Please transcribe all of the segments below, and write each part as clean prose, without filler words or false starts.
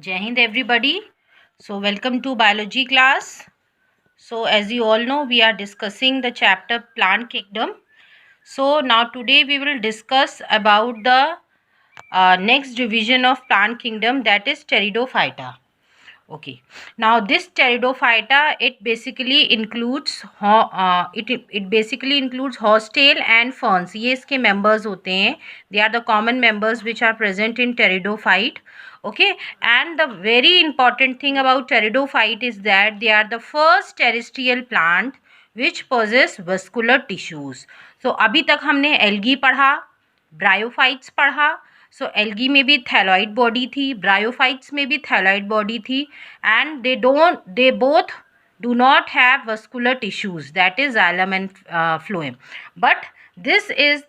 Jai Hind everybody. So welcome to biology class. So as you all know, we are discussing the chapter plant kingdom. So now today we will discuss about the next division of plant kingdom, that is Pteridophyta. Okay, now this Pteridophyta, it basically includes it basically includes horsetail and ferns. ये इसके members होते हैं. They are the common members which are present in Pteridophyte. Okay, and the very important thing about Pteridophyte is that they are the first terrestrial plant which possess vascular tissues. So अभी तक हमने algae पढ़ा, bryophytes पढ़ा. सो algae में भी thalloid body थी, bryophytes में भी थैलॉइड बॉडी थी, and they both do not have vascular tissues, that is xylem and phloem, but this is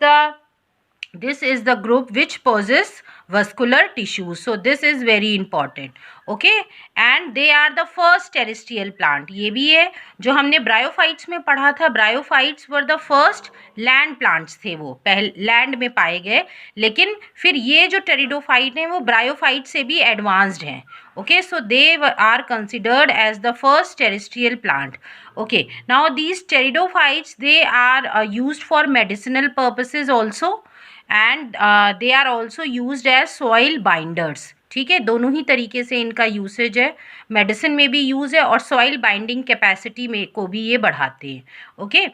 the group which possess vascular tissues. So this is very important. Okay, and they are the first terrestrial plant. ये भी है जो हमने bryophytes में पढ़ा था. Bryophytes were the first land plants थे, वो पहले लैंड में पाए गए, लेकिन फिर ये जो टेरिडोफाइट हैं वो ब्रायोफाइट से भी एडवांस्ड हैं. Okay, so they are considered as the first terrestrial plant. Okay, now these pteridophytes, they are used for medicinal purposes also, and they are also used as soil binders. ठीक है, दोनों ही तरीके से इनका usage है. Medicine में भी use है और सॉइल बाइंडिंग कैपेसिटी में को भी ये बढ़ाते हैं. Okay,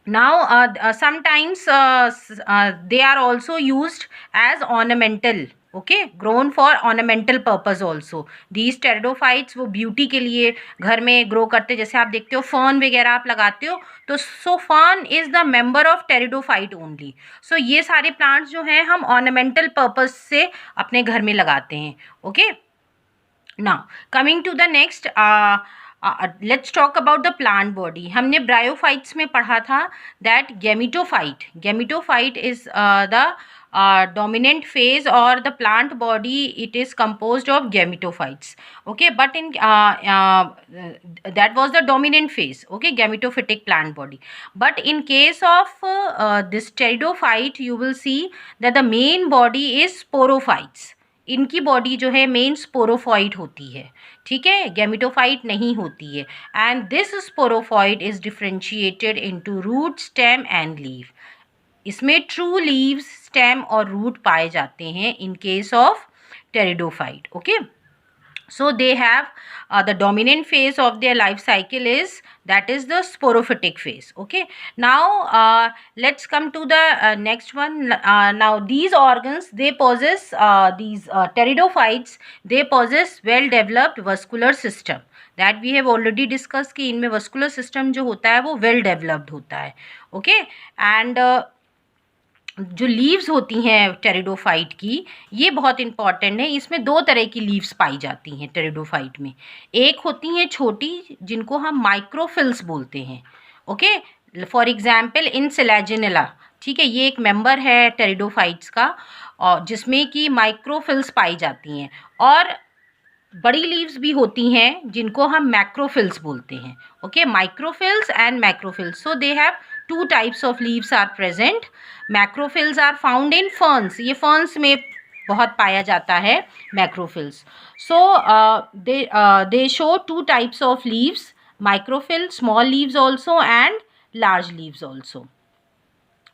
now sometimes they are also used as ornamental. Okay, grown for ornamental purpose also. These pteridophytes वो ब्यूटी के लिए घर में ग्रो करते, जैसे आप देखते हो फर्न वगैरह आप लगाते हो, तो so fern is the member of pteridophyte only. So ये सारे प्लांट्स जो हैं हम ऑर्नामेंटल पर्पस से अपने घर में लगाते हैं. Okay, now coming to the next, let's talk about the plant body. हमने ब्रायोफाइट्स में पढ़ा था that gametophyte is the dominant phase, or the plant body, it is composed of gametophytes. Okay, but in that was the dominant phase. Okay, gametophytic plant body. But in case of this pteridophyte, you will see that the main body is sporophytes. इनकी body जो है main sporophyte होती है. ठीक है, gametophyte नहीं होती है. And this sporophyte is differentiated into root, stem and leaf. इसमें ट्रू लीव्स, स्टेम और रूट पाए जाते हैं in case of pteridophyte. Okay, so they have the dominant phase of their life cycle is, that is the sporophytic phase. Okay, now let's come to the next one. Now these organs, they possess these pteridophytes, they possess well developed vascular system, that we have already discussed कि इनमें vascular system जो होता है वो well developed होता है. Okay, and जो leaves होती हैं टेरिडोफाइट की, ये बहुत इंपॉर्टेंट है. इसमें दो तरह की लीव्स पाई जाती हैं टेरिडोफाइट में. एक होती हैं छोटी, जिनको हम माइक्रोफिल्स बोलते हैं. Okay, for example in Selaginella. ठीक है, ये एक मेंबर है टेरिडोफाइट्स का, और जिसमें कि माइक्रोफिल्स पाई जाती हैं. और बड़ी लीव्स भी होती हैं जिनको हम मैक्रोफिल्स बोलते हैं. Okay, microphylls and macrophylls. So they have two types of leaves are present. Macrophylls are found in ferns. ये ferns में बहुत पाया जाता है macrophylls. So they show two types of leaves, microphyll, small leaves also, and large leaves also.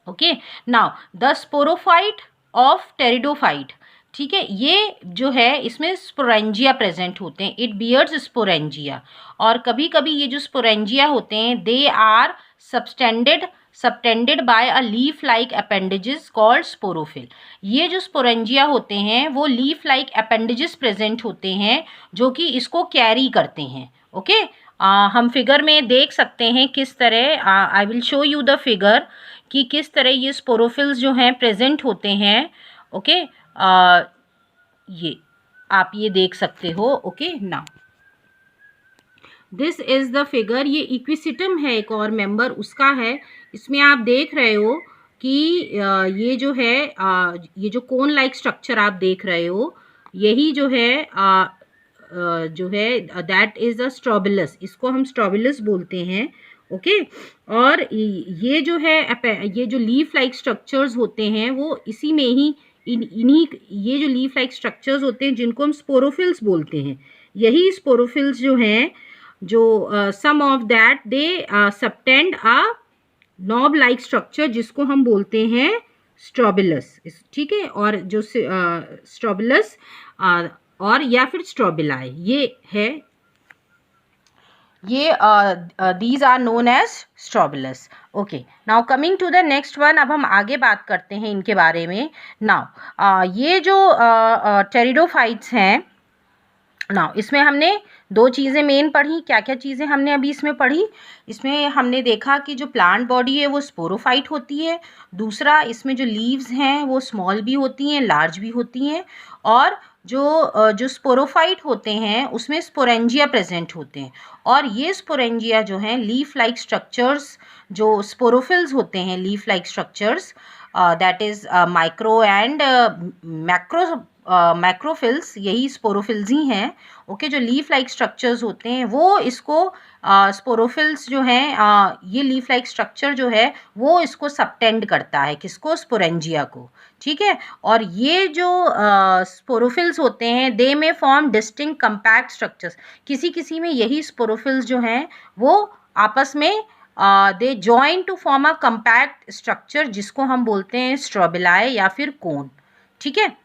Okay, now the sporophyte of pteridophyte. ठीक है, ये जो है इसमें स्पोरेंजिया प्रेजेंट होते हैं. It bears sporangia. और कभी कभी ये जो स्पोरेंजिया होते हैं, they are subtended by a leaf like appendages called sporophyll. ये जो स्पोरेंजिया होते हैं वो लीफ लाइक appendages प्रेजेंट होते हैं जो कि इसको कैरी करते हैं. ओके, हम फिगर में देख सकते हैं किस तरह, I will show you the figure कि किस तरह ये स्पोरोफिल्स जो हैं प्रेजेंट होते हैं. ओके, ये आप ये देख सकते हो. Okay, now this is the figure. ये इक्विसिटम है, एक और मेंबर उसका है. इसमें आप देख रहे हो कि ये जो है ये जो कोन लाइक स्ट्रक्चर आप देख रहे हो, यही जो है दैट इज अ स्ट्रोबिलस. इसको हम स्ट्रोबिलस बोलते हैं. ओके, और ये जो है ये जो लीफ लाइक स्ट्रक्चर्स होते हैं वो इसी में ही इन्हीं ये जो लीफ लाइक स्ट्रक्चर्स होते हैं जिनको हम स्पोरोफिल्स बोलते हैं, यही स्पोरोफिल्स जो हैं, जो some of that they subtend a knob like structure जिसको हम बोलते हैं स्ट्रोबिलस, ठीक है। और जो स्ट्रोबिलस और या फिर स्ट्रोबिलाई, ये है, ये these are known as strobilus. Okay, now coming to the next one, अब हम आगे बात करते हैं इनके बारे में। नाउ ये जो टेरिडोफाइट्स हैं, नाउ इसमें हमने दो चीज़ें मेन पढ़ी। क्या क्या चीज़ें हमने अभी इसमें पढ़ी? इसमें हमने देखा कि जो प्लांट बॉडी है वो स्पोरोफाइट होती है। दूसरा, इसमें जो लीव्स हैं वो स्मॉल भी होती हैं, लार्ज भी होती हैं। और जो स्पोरोफाइट होते हैं उसमें स्पोरेंजिया प्रेजेंट होते हैं। और ये स्पोरेंजिया जो हैं लीफ लाइक स्ट्रक्चर्स, जो स्पोरोफिल्स होते हैं leaf like structures, that is micro and macrophylls, यही स्पोरोफिल्स ही हैं। ओके, जो लीफ लाइक स्ट्रक्चर्स होते हैं वो इसको स्पोरोफिल्स जो हैं, ये लीफ लाइक स्ट्रक्चर जो है वो इसको सबटेंड करता है, किसको? स्पोरेंजिया को, ठीक है। और ये जो स्पोरोफिल्स होते हैं दे में फॉर्म डिस्टिंक्ट कंपैक्ट स्ट्रक्चर्स, किसी किसी में यही स्पोरोफिल्स जो हैं वो आपस में they join to form a compact structure जिसको हम बोलते हैं स्ट्रोबिलाई या फिर कोन, ठीक है।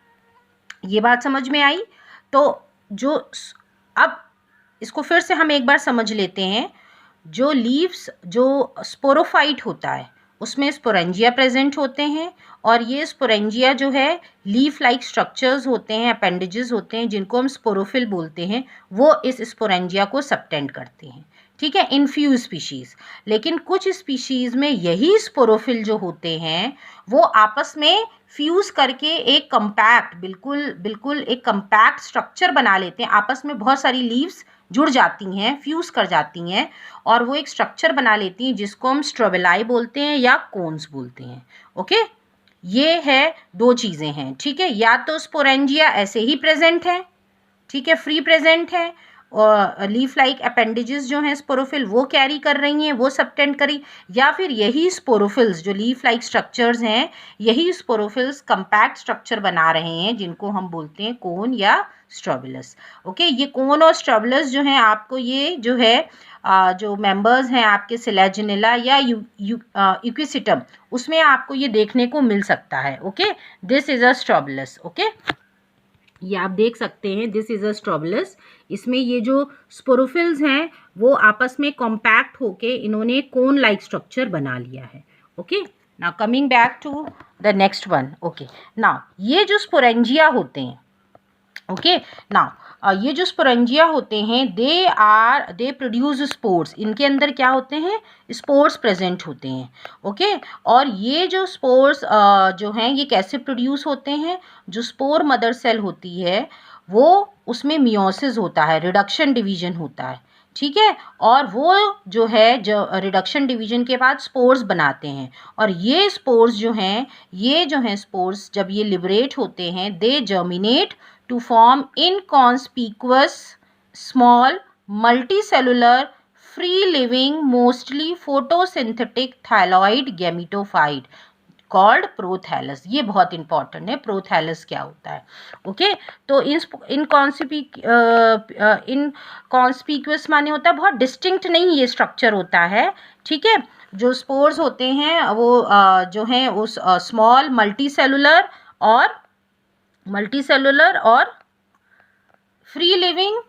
ये बात समझ में आई? तो जो अब इसको फिर से हम एक बार समझ लेते हैं। जो लीव्स, जो स्पोरोफाइट होता है उसमें स्पोरेंजिया प्रेजेंट होते हैं, और ये स्पोरेंजिया जो है लीफ लाइक स्ट्रक्चर्स होते हैं, अपेंडेजेस होते हैं जिनको हम स्पोरोफिल बोलते हैं, वो इस स्पोरेंजिया को सबटेंड करते हैं, ठीक है, इन फ्यू स्पीशीज़। लेकिन कुछ स्पीशीज़ में यही स्पोरोफिल जो होते हैं वो आपस में फ्यूज़ करके एक कंपैक्ट, बिल्कुल एक कंपैक्ट स्ट्रक्चर बना लेते हैं। आपस में बहुत सारी लीव्स जुड़ जाती हैं, फ्यूज़ कर जाती हैं, और वो एक स्ट्रक्चर बना लेती हैं जिसको हम स्ट्रोबिलाई बोलते हैं या कोन्स बोलते हैं। ओके, ये है, दो चीज़ें हैं, ठीक है। या तो स्पोरेंजिया ऐसे ही प्रेजेंट है, ठीक है, फ्री प्रेजेंट है, और लीफ लाइक अपेंडेजेस जो हैं स्पोरोफिल वो कैरी कर रही हैं, वो सबटेंड करी, या फिर यही स्पोरोफिल्स जो लीफ लाइक स्ट्रक्चर्स हैं, यही स्पोरोफिल्स कंपैक्ट स्ट्रक्चर बना रहे हैं जिनको हम बोलते हैं कोन या स्ट्रोबिलस। ओके, ये कोन और स्ट्रोबिलस जो हैं आपको ये जो है जो मेंबर्स हैं आपके सिलेजिनेला या यूक्विसिटम, उसमें आपको ये देखने को मिल सकता है। Okay, this is a strobilus. Okay, ये आप देख सकते हैं, दिस इज़ अ स्ट्रोबिलस। इसमें ये जो स्पोरोफिल्स हैं वो आपस में कॉम्पैक्ट होके इन्होंने कोन लाइक स्ट्रक्चर बना लिया है। Okay, now coming back to the next one. Okay, now ये जो स्पोरेंजिया होते हैं, ओके, नाउ ये जो स्पोरेंजिया होते हैं दे प्रोड्यूस स्पोर्स, इनके अंदर क्या होते हैं? स्पोर्स प्रेजेंट होते हैं। ओके, और ये जो स्पोर्स जो हैं ये कैसे प्रोड्यूस होते हैं? जो स्पोर मदर सेल होती है वो, उसमें मियोसिस होता है, रिडक्शन डिवीजन होता है, ठीक है। और वो जो है जो रिडक्शन डिवीजन के बाद स्पोर्स बनाते हैं, और ये स्पोर्स जो हैं, ये जो हैं स्पोर्स जब ये लिबरेट होते हैं दे germinate to form inconspicuous small multicellular free living mostly photosynthetic thyroid gametophyte called prothallus. ये बहुत इंपॉर्टेंट है, प्रोथैलस क्या होता है? ओके, तो इनकॉन्स्पिक्यूअस माने होता है बहुत डिस्टिंक्ट नहीं ये स्ट्रक्चर होता है, ठीक है। जो स्पोर्स होते हैं वो जो हैं उस स्मॉल मल्टीसेलुलर और free living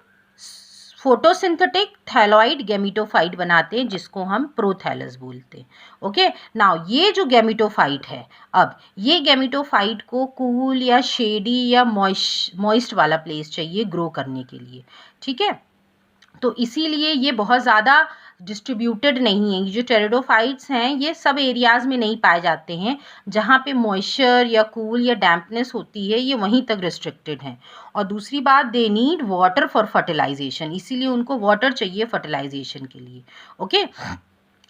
photosynthetic thalloid gametophyte बनाते हैं जिसको हम प्रोथैलस बोलते हैं। ओके, नाउ ये जो गैमेटोफाइट है, अब ये गैमेटोफाइट को कूल या शेडी या मॉइस्ट वाला प्लेस चाहिए ग्रो करने के लिए, ठीक है। तो इसीलिए ये बहुत ज़्यादा डिस्ट्रीब्यूटेड नहीं है। ये जो टेरिडोफाइट्स हैं ये सब एरियाज़ में नहीं पाए जाते हैं, जहाँ पे मॉइस्चर या कूल या डैम्पनेस होती है ये वहीं तक रिस्ट्रिक्टेड हैं। और दूसरी बात, they need water for fertilization, इसीलिए उनको वाटर चाहिए फर्टिलाइजेशन के लिए। ओके,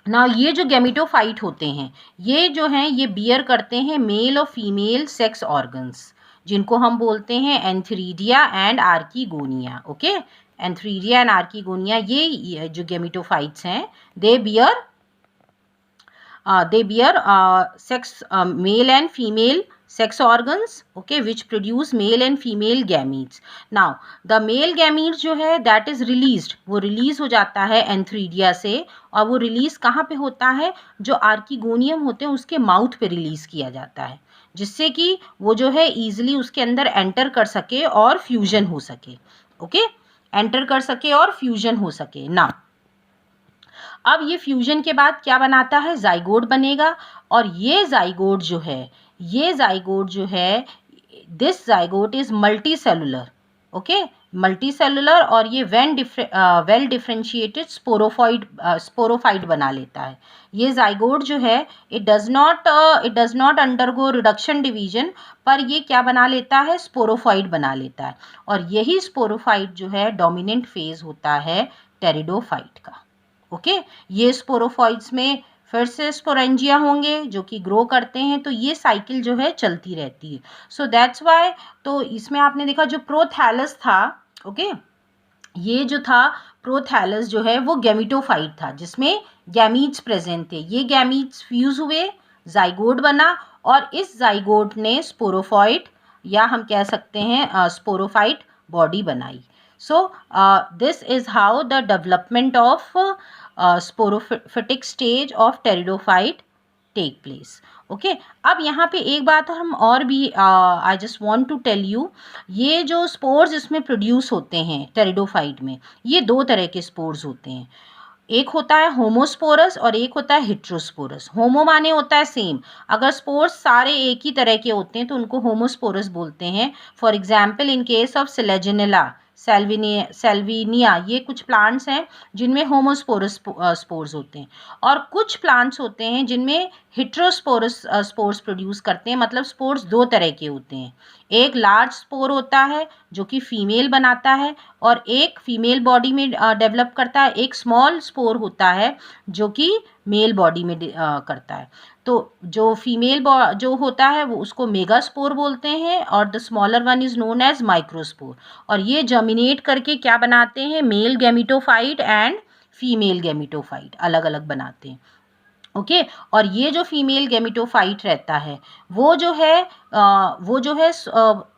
ना ये जो गैमेटोफाइट होते हैं ये जो हैं ये बियर करते हैं मेल और फीमेल सेक्स ऑर्गन्स जिनको हम बोलते हैं antheridia and archegonia. Okay, antheridia and archegonia, ये जो गैमेटोफाइट्स हैं they bear sex male and female sex organs, okay, which produce male and female gametes. Now the male gametes जो है that is released, वो रिलीज हो जाता है antheridia से, और वो रिलीज कहाँ पे होता है, जो आर्किगोनियम होते हैं उसके माउथ पे रिलीज किया जाता है, जिससे कि वो जो है ईजिली उसके अंदर एंटर कर सके और फ्यूजन हो सके, ओके, एंटर कर सके और फ्यूजन हो सके ना। अब ये फ्यूजन के बाद क्या बनाता है, जाइगोट बनेगा, और ये जाइगोट जो है this zygote is multi cellular, okay, multi cellular, और ये वेल डिफ्रेंशिएटेड स्पोरोफाइट बना लेता है। ये जाइगोट जो है it does not undergo reduction division, पर ये क्या बना लेता है, स्पोरोफाइट बना लेता है, और यही स्पोरोफाइट जो है डोमिनेंट फेज होता है टेरिडोफाइट का, ओके। ये स्पोरोफाइट्स में फिर से स्पोरेंजिया होंगे जो कि ग्रो करते हैं, तो ये साइकिल जो है चलती रहती है। सो दैट्स वाई, तो इसमें आपने देखा जो प्रोथैलस था, ओके, ये जो था प्रोथैलस जो है वो गैमिटोफाइट था, जिसमें गैमीट्स प्रेजेंट थे। ये गैमीट्स फ्यूज हुए, जाइगोट बना, और इस जाइगोट ने स्पोरोफाइट, या हम कह सकते हैं स्पोरोफाइट बॉडी बनाई। So this is how the development of sporophytic stage of pteridophyte take place, okay. अब यहाँ पे एक बात हम और भी I just want to tell you, ये जो स्पोर्स इसमें प्रोड्यूस होते हैं टेरिडोफाइट में, ये दो तरह के स्पोर्स होते हैं, एक होता है होमोस्पोरस और एक होता है हेट्रोस्पोरस। होमो माने होता है सेम, अगर स्पोर्स सारे एक ही तरह के होते हैं तो उनको होमोस्पोरस बोलते हैं। For example in case of Selaginella, Salvinia, ये कुछ प्लांट्स हैं जिनमें होमोस्पोरस स्पोर्स होते हैं, और कुछ प्लांट्स होते हैं जिनमें हेट्रोस्पोरस स्पोर्स प्रोड्यूस करते हैं, मतलब स्पोर्स दो तरह के होते हैं, एक लार्ज स्पोर होता है जो कि फीमेल बनाता है और एक फीमेल बॉडी में डेवलप करता है, एक स्मॉल स्पोर होता है जो कि मेल बॉडी में करता है। तो जो फीमेल जो होता है वो उसको मेगास्पोर बोलते हैं, और the smaller one is known as microspore, और ये जर्मिनेट करके क्या बनाते हैं, male gametophyte and female gametophyte अलग अलग बनाते हैं, ओके। और ये जो फीमेल गैमिटोफाइट रहता है वो जो है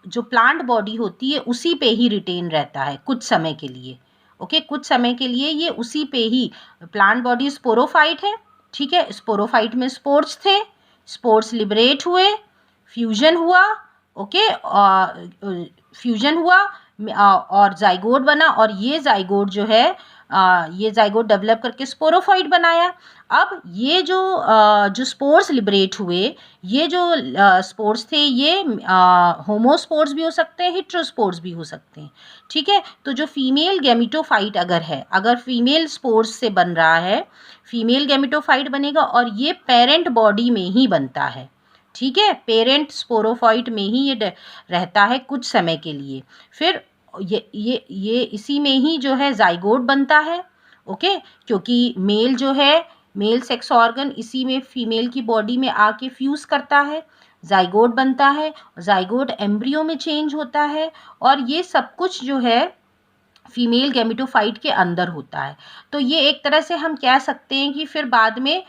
जो प्लांट बॉडी होती है उसी पे ही रिटेन रहता है कुछ समय के लिए, ओके, कुछ समय के लिए ये उसी पे ही, प्लांट बॉडी स्पोरोफाइट है, ठीक है, स्पोरोफाइट में स्पोर्स थे, स्पोर्स लिबरेट हुए, फ्यूजन हुआ, ओके, फ्यूजन हुआ और जाइगोट बना, और ये जाइगोट जो है ये जाइगोट डेवलप करके स्पोरोफाइट बनाया। अब ये जो स्पोर्स लिबरेट हुए, ये जो स्पोर्स थे ये होमोस्पोर्स भी हो सकते हैं, हेट्रोस्पोर्स भी हो सकते हैं, ठीक है। तो जो फीमेल गैमिटोफाइट अगर है, अगर फीमेल स्पोर्स से बन रहा है, फीमेल गैमिटोफाइट बनेगा, और ये पेरेंट बॉडी में ही बनता है, ठीक है, पेरेंट स्पोरोफाइट में ही ये रहता है कुछ समय के लिए, फिर ये इसी में ही जो है जाइगोट बनता है, ओके, क्योंकि मेल जो है, मेल सेक्स ऑर्गन इसी में फीमेल की बॉडी में आके फ्यूज़ करता है, जाइगोट बनता है, जाइगोट एम्ब्रियो में चेंज होता है, और ये सब कुछ जो है फीमेल गैमिटोफाइट के अंदर होता है। तो ये एक तरह से हम कह सकते हैं कि फिर बाद में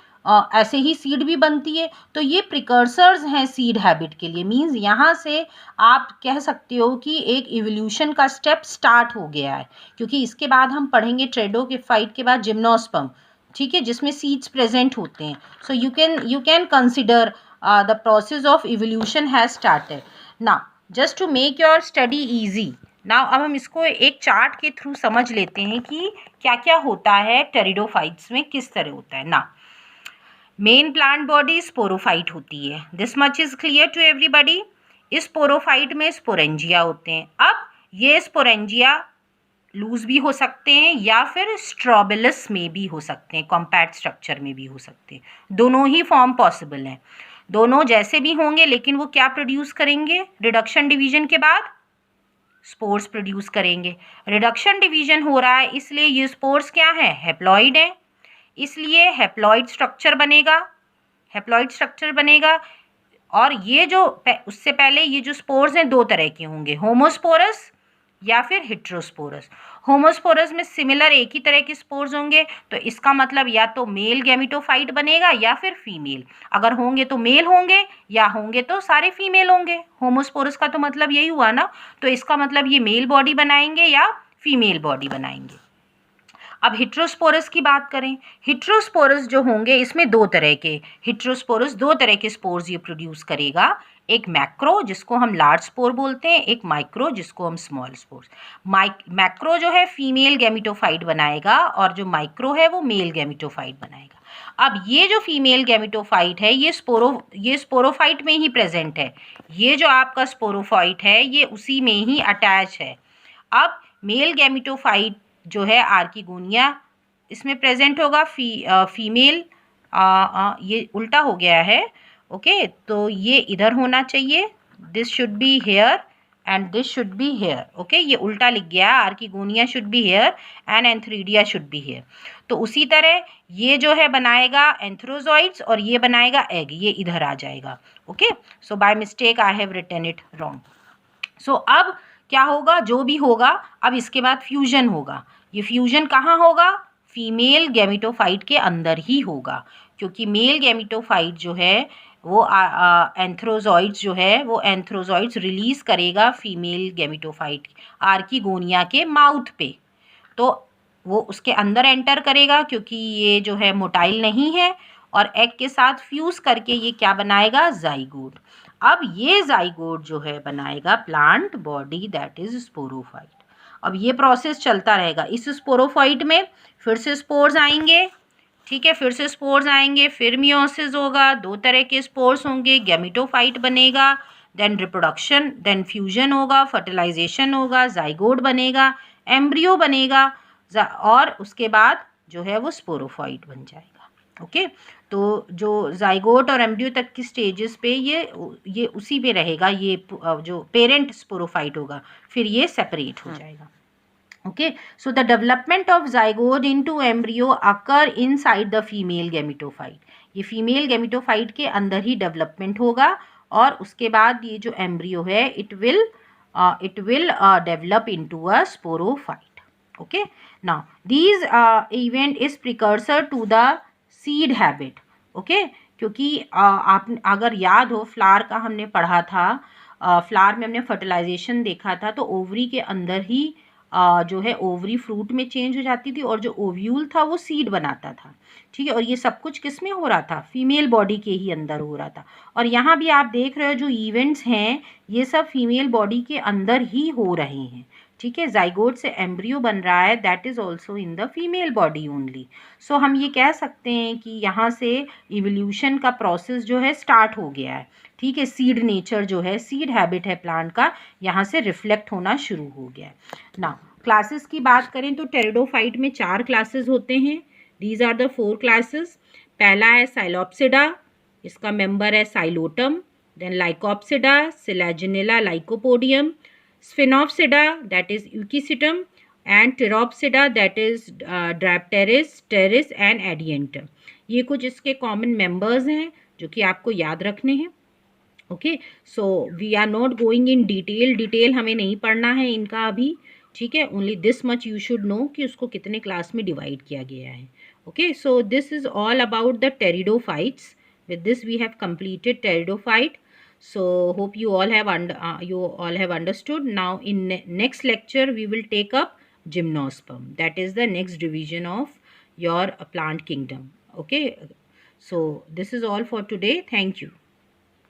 ऐसे ही सीड भी बनती है। तो ये प्रिकर्सर्स हैं सीड हैबिट के लिए, मींस यहाँ से आप कह सकते हो कि एक इवोल्यूशन का स्टेप स्टार्ट हो गया है, क्योंकि इसके बाद हम पढ़ेंगे टेरिडोफाइट के बाद जिम्नोस्पर्म, ठीक है, जिसमें सीड्स प्रेजेंट होते हैं। So you can consider the process of evolution has started now. Just to make your study easy now, अब हम इसको एक चार्ट के थ्रू समझ लेते हैं कि क्या क्या होता है टेरिडोफाइट्स में, किस तरह होता है ना। मेन प्लांट बॉडी स्पोरोफाइट होती है, this much is clear to everybody. इस स्पोरोफाइट में स्पोरेंजिया होते हैं। अब ये स्पोरेंजिया लूज भी हो सकते हैं या फिर स्ट्रॉबिलस में भी हो सकते हैं, कॉम्पैक्ट स्ट्रक्चर में भी हो सकते हैं, दोनों ही फॉर्म पॉसिबल हैं, दोनों जैसे भी होंगे, लेकिन वो क्या प्रोड्यूस करेंगे, रिडक्शन डिवीजन के बाद स्पोर्स प्रोड्यूस करेंगे। रिडक्शन डिवीजन हो रहा है इसलिए ये स्पोर्स क्या है, हैप्लॉइड है, इसलिए हैप्लॉइड स्ट्रक्चर बनेगा, हैप्लॉइड स्ट्रक्चर बनेगा। और ये जो उससे पहले ये जो स्पोर्स हैं दो तरह के होंगे, होमोस्पोरस या फिर हेटेरोस्पोरस। होमोस्पोरस में सिमिलर एक ही तरह के स्पोर्स होंगे, तो इसका मतलब या तो मेल गैमेटोफाइट बनेगा या फिर फीमेल। अगर होंगे तो मेल होंगे या होंगे तो सारे फीमेल होंगे। होमोस्पोरस का तो मतलब यही हुआ ना, तो इसका मतलब ये मेल बॉडी बनाएंगे या फीमेल बॉडी बनाएंगे। अब हेटेरोस्पोरस की बात करें, हेटेरोस्पोरस जो होंगे इसमें दो तरह के हेटेरोस्पोरस, दो तरह के स्पोर्स ये प्रोड्यूस करेगा। एक मैक्रो जिसको हम लार्ज स्पोर बोलते हैं, एक माइक्रो जिसको हम स्मॉल स्पोर्स। मैक्रो जो है फीमेल गैमेटोफाइट बनाएगा और जो माइक्रो है वो मेल गैमेटोफाइट बनाएगा। अब ये जो फीमेल गैमेटोफाइट है ये स्पोरोफाइट में ही प्रेजेंट है। ये जो आपका स्पोरोफाइट है ये उसी में ही अटैच है। अब मेल गैमेटोफाइट जो है आर्किगोनिया इसमें प्रेजेंट होगा। फीमेल ये उल्टा हो गया है, ओके, तो ये इधर होना चाहिए, this should be here and this should be here, okay, ये उल्टा लिख गया, archegonia should be here and antheridia should be here. तो उसी तरह ये जो है बनाएगा एंथ्रोजॉइड्स और ये बनाएगा एग, ये इधर आ जाएगा, okay. So by mistake I have written it wrong. So अब क्या होगा, जो भी होगा अब इसके बाद फ्यूजन होगा। ये फ्यूजन कहाँ होगा, फीमेल गैमेटोफाइट के अंदर ही होगा, क्योंकि मेल गैमेटोफाइट जो है वो एंथ्रोजॉइड्स जो है वो एंथ्रोजॉइड्स रिलीज करेगा फीमेल गैमेटोफाइट आर्किगोनिया के माउथ पे, तो वो उसके अंदर एंटर करेगा क्योंकि ये जो है मोटाइल नहीं है, और एग के साथ फ्यूज करके ये क्या बनाएगा, जाइगोट। अब ये जाइगोट जो है बनाएगा plant body that is sporophyte. अब ये प्रोसेस चलता रहेगा। इस स्पोरोफाइट में फिर से स्पोर्स आएंगे, ठीक है, फिर से स्पोर्स आएंगे, फिर मियोसिस होगा, दो तरह के स्पोर्स होंगे, गैमेटोफाइट बनेगा, देन रिप्रोडक्शन, देन फ्यूजन होगा, फर्टिलाइजेशन होगा, जाइगोट बनेगा, एम्ब्रियो बनेगा, और उसके बाद जो है वो स्पोरोफाइट बन जाएगा, ओके। तो जो जाइगोट और एम्ब्रियो तक की स्टेजेस पे ये उसी पे रहेगा, ये जो पेरेंट स्पोरोफाइट होगा फिर ये सेपरेट हो जाएगा, okay. So the development of zygote into embryo occur inside the female gametophyte. ये फीमेल गैमेटोफाइट के अंदर ही डेवलपमेंट होगा और उसके बाद ये जो एम्ब्रियो है it will develop into a sporophyte, okay. Now these event is precursor to the seed habit, okay, क्योंकि आप अगर याद हो फ्लावर का हमने पढ़ा था, फ्लावर में हमने फर्टिलाइजेशन देखा था, तो ओवरी के अंदर ही जो है ओवरी फ्रूट में चेंज हो जाती थी और जो ओव्यूल था वो सीड बनाता था, ठीक है। और ये सब कुछ किस में हो रहा था, फीमेल बॉडी के ही अंदर हो रहा था। और यहाँ भी आप देख रहे हो जो इवेंट्स हैं ये सब फीमेल बॉडी के अंदर ही हो रहे हैं, ठीक है। जाइगोट से एम्ब्रियो बन रहा है, that is also in the female body only. So हम ये कह सकते हैं कि यहाँ से इवोल्यूशन का प्रोसेस जो है स्टार्ट हो गया है, ठीक है। सीड नेचर जो है, सीड हैबिट है प्लांट का, यहाँ से रिफ्लेक्ट होना शुरू हो गया है। नाउ क्लासेस की बात करें तो टेरिडोफाइट में 4 क्लासेस होते हैं। These are the 4 classes. पहला है साइलोप्सिडा, इसका मेंबर है psilotum, then lycopsida, selaginella lycopodium, sphenopsida that is equisetum, and pteropsida that is dryopteris, pteris and adiantum. ये कुछ इसके कॉमन मेंबर्स हैं जो कि आपको याद रखने हैं, okay. So we are not going in detail हमें नहीं पढ़ना है इनका अभी, ठीक है। Only this much you should know कि उसको कितने क्लास में डिवाइड किया गया है, okay. So this is all about the pteridophytes. With this we have completed pteridophyte. So hope you all have understood. Now in next lecture we will take up gymnosperm, that is the next division of your plant kingdom, okay. So this is all for today. Thank you.